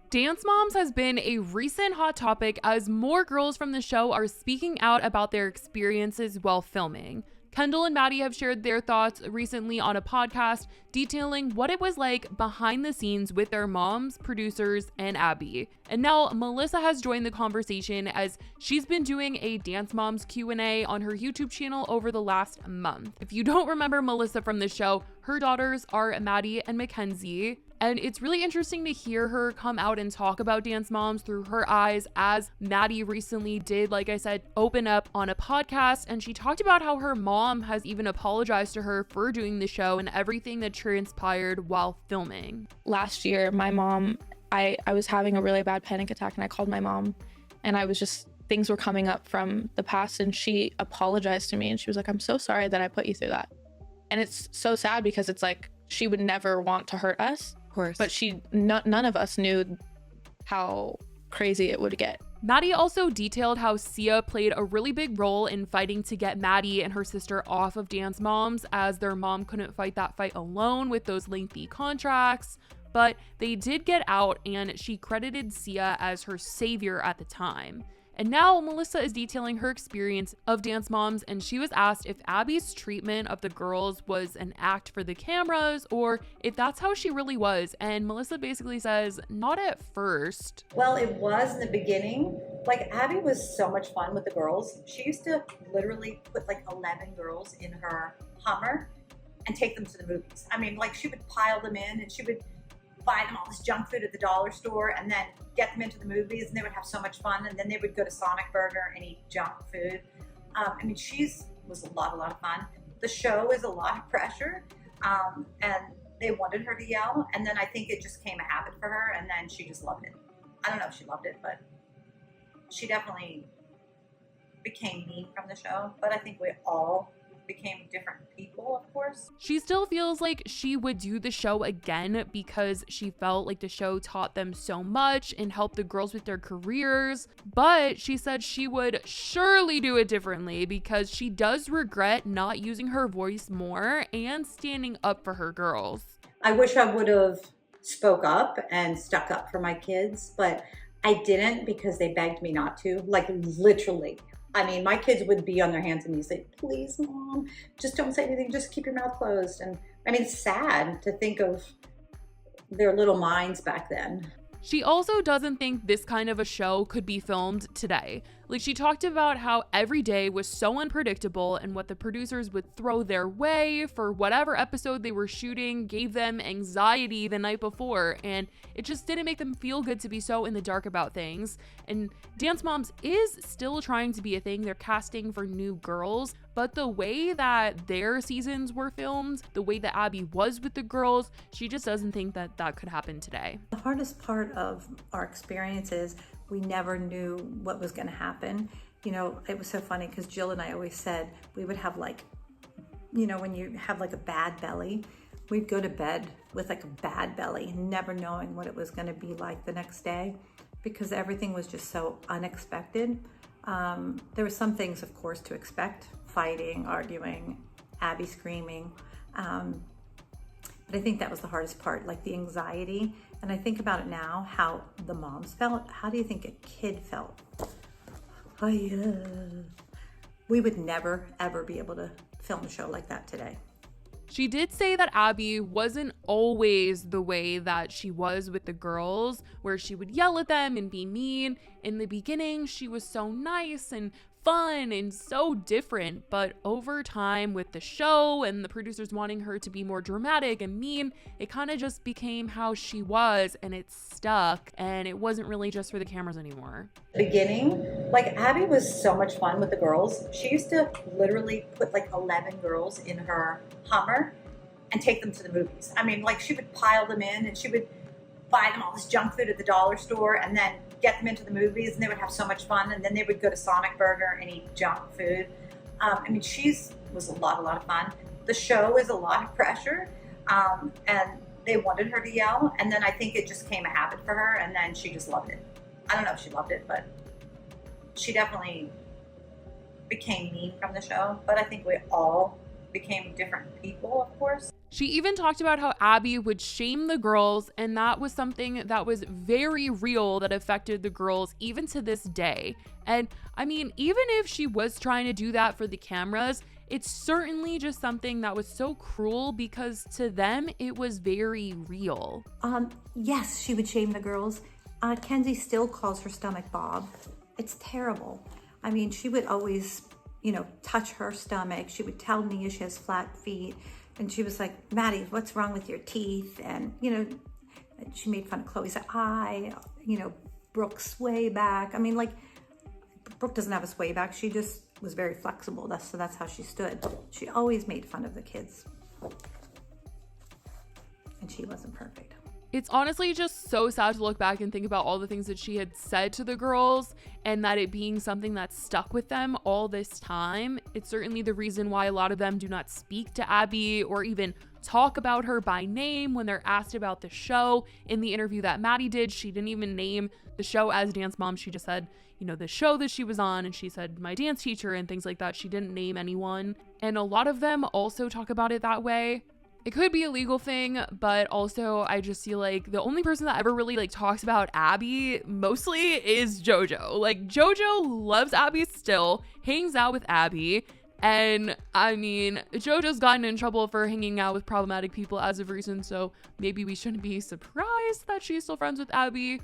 Dance Moms has been a recent hot topic as more girls from the show are speaking out about their experiences while filming. Kendall and Maddie have shared their thoughts recently on a podcast detailing what it was like behind the scenes with their moms, producers, and Abby. And now Melissa has joined the conversation as she's been doing a Dance Moms Q&A on her YouTube channel over the last month. If you don't remember Melissa from the show, her daughters are Maddie and Mackenzie. And it's really interesting to hear her come out and talk about Dance Moms through her eyes, as Maddie recently did, like I said, open up on a podcast. And she talked about how her mom has even apologized to her for doing the show and everything that transpired while filming. Last year, my mom, I was having a really bad panic attack, and I called my mom, and things were coming up from the past, and she apologized to me, and she was like, "I'm so sorry that I put you through that." And it's so sad because it's like, she would never want to hurt us. Of course. But none of us knew how crazy it would get. Maddie also detailed how Sia played a really big role in fighting to get Maddie and her sister off of Dance Moms, as their mom couldn't fight that fight alone with those lengthy contracts. But they did get out, and she credited Sia as her savior at the time. And now Melissa is detailing her experience of Dance Moms, and she was asked if Abby's treatment of the girls was an act for the cameras or if that's how she really was. And Melissa basically says, not at first. Well, it was in the beginning. Like, Abby was so much fun with the girls. She used to literally put like 11 girls in her Hummer and take them to the movies. I mean, like, she would pile them in, and she would buy them all this junk food at the dollar store and then get them into the movies, and they would have so much fun. And then they would go to Sonic Burger and eat junk food. I mean, was a lot of fun. The show is a lot of pressure, and they wanted her to yell. And then I think it just came a habit for her, and then she just loved it. I don't know if she loved it, but she definitely became mean from the show. But I think we all became different people, of course. She still feels like she would do the show again because she felt like the show taught them so much and helped the girls with their careers. But she said she would surely do it differently because she does regret not using her voice more and standing up for her girls. I wish I would have spoke up and stuck up for my kids, but I didn't because they begged me not to, like, literally. I mean, my kids would be on their hands and knees, say, "Please, Mom, just don't say anything. Just keep your mouth closed." And I mean, it's sad to think of their little minds back then. She also doesn't think this kind of a show could be filmed today. Like, she talked about how every day was so unpredictable, and what the producers would throw their way for whatever episode they were shooting gave them anxiety the night before, and it just didn't make them feel good to be so in the dark about things. And Dance Moms is still trying to be a thing. They're casting for new girls, but the way that their seasons were filmed, the way that Abby was with the girls, she just doesn't think that that could happen today. The hardest part of our experience is we never knew what was going to happen. You know, it was so funny because Jill and I always said we would have, like, you know, when you have like a bad belly, we'd go to bed with like a bad belly, never knowing what it was going to be like the next day because everything was just so unexpected. There were some things, of course, to expect: fighting, arguing, Abby screaming. But I think that was the hardest part, like the anxiety. And I think about it now, how the moms felt. How do you think a kid felt? We would never, ever be able to film a show like that today. She did say that Abby wasn't always the way that she was with the girls, where she would yell at them and be mean. In the beginning, she was so nice and fun and so different, but over time with the show and the producers wanting her to be more dramatic and mean, it kind of just became how she was, and it stuck, and it wasn't really just for the cameras anymore. Beginning, like, Abby was so much fun with the girls. She used to literally put like 11 girls in her Hummer and take them to the movies. I mean, like, she would pile them in, and she would buy them all this junk food at the dollar store and then get them into the movies, and they would have so much fun. And then they would go to Sonic Burger and eat junk food. I mean, was a lot of fun. The show is a lot of pressure, and they wanted her to yell. And then I think it just came a habit for her, and then she just loved it. I don't know if she loved it, but she definitely became mean from the show. But I think we all became different people, of course. She even talked about how Abby would shame the girls, and that was something that was very real that affected the girls even to this day. And I mean, even if she was trying to do that for the cameras, it's certainly just something that was so cruel because to them it was very real. Yes, she would shame the girls. Kenzie still calls her stomach Bob. It's terrible. I mean, she would always, touch her stomach. She would tell Nia she has flat feet. And she was like, Maddie, what's wrong with your teeth? And, she made fun of Chloe's eye, Brooke's sway back. I mean, like, Brooke doesn't have a sway back. She just was very flexible. That's how she stood. She always made fun of the kids. And she wasn't perfect. It's honestly just so sad to look back and think about all the things that she had said to the girls and that it being something that stuck with them all this time. It's certainly the reason why a lot of them do not speak to Abby or even talk about her by name when they're asked about the show. In the interview that Maddie did, she didn't even name the show as Dance Mom. She just said, the show that she was on, and she said my dance teacher and things like that. She didn't name anyone. And a lot of them also talk about it that way. It could be a legal thing, but also I just feel like the only person that ever really talks about Abby mostly is JoJo. Like, JoJo loves Abby still, hangs out with Abby. And I mean, JoJo's gotten in trouble for hanging out with problematic people as of recent, so maybe we shouldn't be surprised that she's still friends with Abby.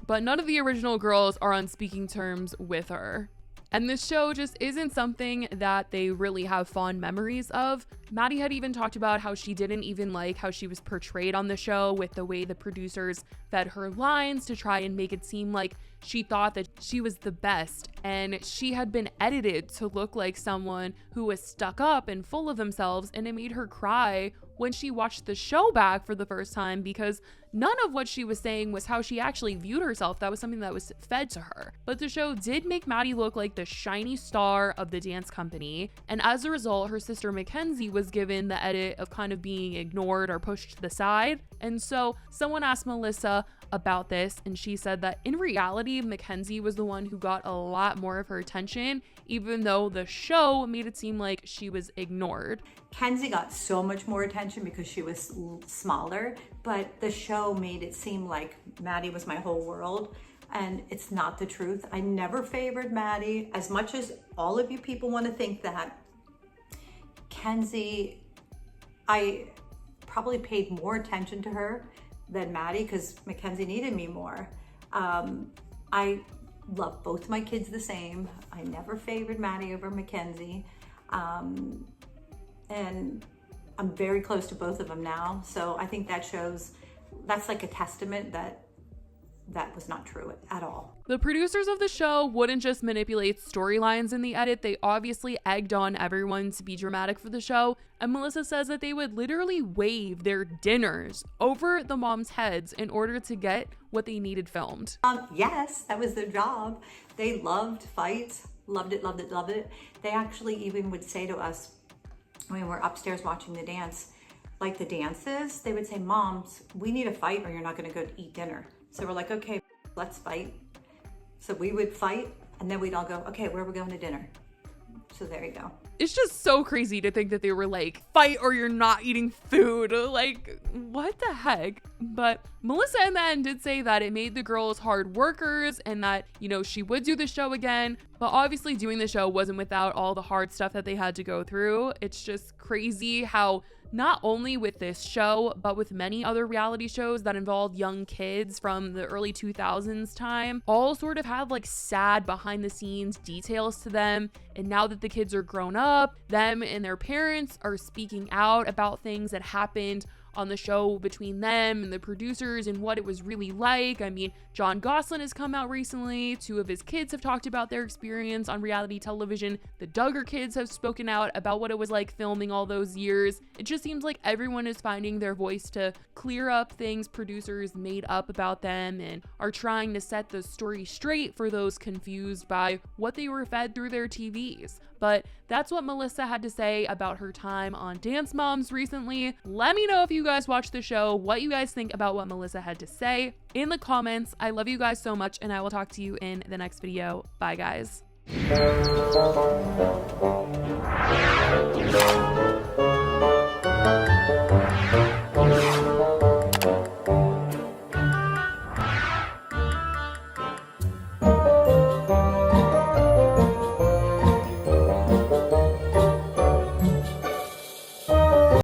But none of the original girls are on speaking terms with her. And this show just isn't something that they really have fond memories of. Maddie had even talked about how she didn't even like how she was portrayed on the show with the way the producers fed her lines to try and make it seem like she thought that she was the best. And she had been edited to look like someone who was stuck up and full of themselves, and it made her cry when she watched the show back for the first time because none of what she was saying was how she actually viewed herself. That was something that was fed to her. But the show did make Maddie look like the shiny star of the dance company. And as a result, her sister Mackenzie was given the edit of kind of being ignored or pushed to the side. And so someone asked Melissa about this, and she said that in reality, Mackenzie was the one who got a lot more of her attention, even though the show made it seem like she was ignored. Kenzie got so much more attention because she was smaller, but the show made it seem like Maddie was my whole world, and it's not the truth. I never favored Maddie. As much as all of you people want to think that, Kenzie, I probably paid more attention to her than Maddie because Mackenzie needed me more. I love both my kids the same. I never favored Maddie over Mackenzie. And I'm very close to both of them now. So I think that's like a testament that was not true at all. The producers of the show wouldn't just manipulate storylines in the edit, they obviously egged on everyone to be dramatic for the show. And Melissa says that they would literally wave their dinners over the moms' heads in order to get what they needed filmed. Yes, that was their job. They loved fights, loved it, loved it, loved it. They actually even would say to us when we're upstairs watching the dance, like the dances, they would say, Moms, we need a fight or you're not gonna go eat dinner. So we're like, okay, let's fight. So we would fight and then we'd all go, okay, where are we going to dinner? So there you go. It's just so crazy to think that they were like, fight or you're not eating food. Like, what the heck? But Melissa in the end did say that it made the girls hard workers and that, she would do the show again. But obviously doing the show wasn't without all the hard stuff that they had to go through. It's just crazy how not only with this show, but with many other reality shows that involve young kids from the early 2000s time, all sort of have sad behind the scenes details to them. And now that the kids are grown up, them and their parents are speaking out about things that happened on the show between them and the producers and what it was really like. I mean, John Gosselin has come out recently. 2 of his kids have talked about their experience on reality television. The Duggar kids have spoken out about what it was like filming all those years. It just seems like everyone is finding their voice to clear up things producers made up about them and are trying to set the story straight for those confused by what they were fed through their TVs. But that's what Melissa had to say about her time on Dance Moms recently. Let me know if you guys watch the show, what you guys think about what Melissa had to say in the comments. I love you guys so much, and I will talk to you in the next video. Bye, guys.